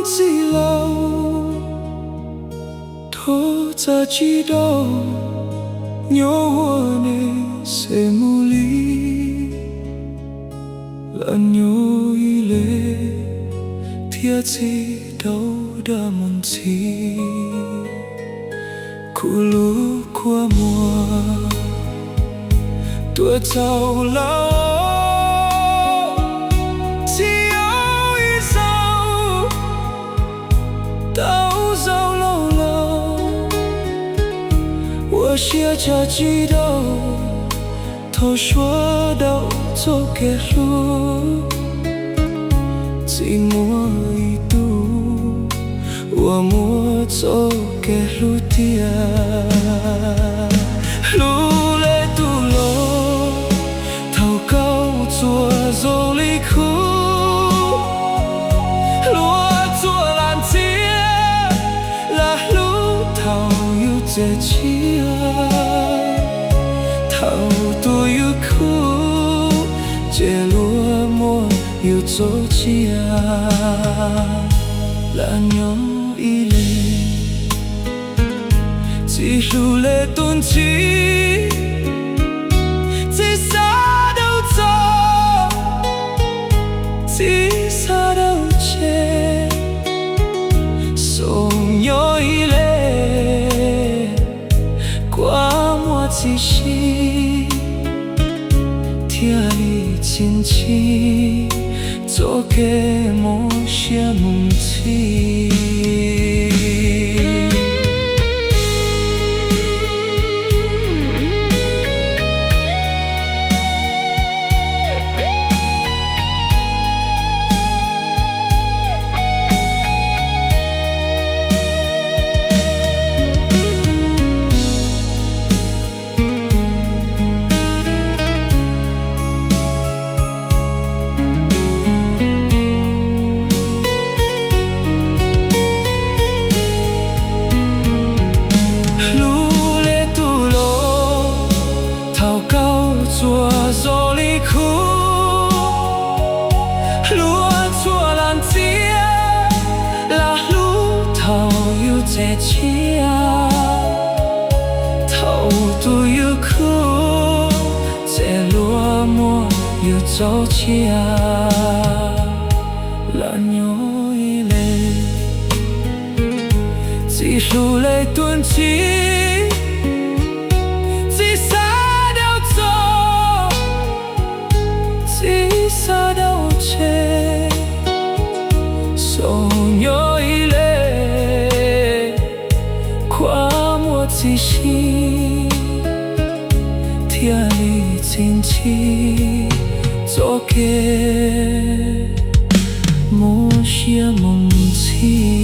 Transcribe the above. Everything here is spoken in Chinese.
自老，都在知道，有我的羡慕里，蓝有一泪，贴起头的梦境，苦路过我，多糟老。 我写着记得，都说到走给路，寂寞一度，我莫走给路的路来堵路，祷告做走离苦，路做蓝天，拉路逃有这气。 逃多有苦，这落寞又走起蓝有一泪，记住了冬季，这啥都走，这啥都切，总有一泪，刮我自心。 天里亲戚，做给梦想梦起。走离苦，路错蓝天，拉路逃有这气逃都有苦，这落寞又走起蓝有一泪，记住泪囤积。 啥都切，总有一泪，夸我自信，天里亲戚，做给梦想梦起。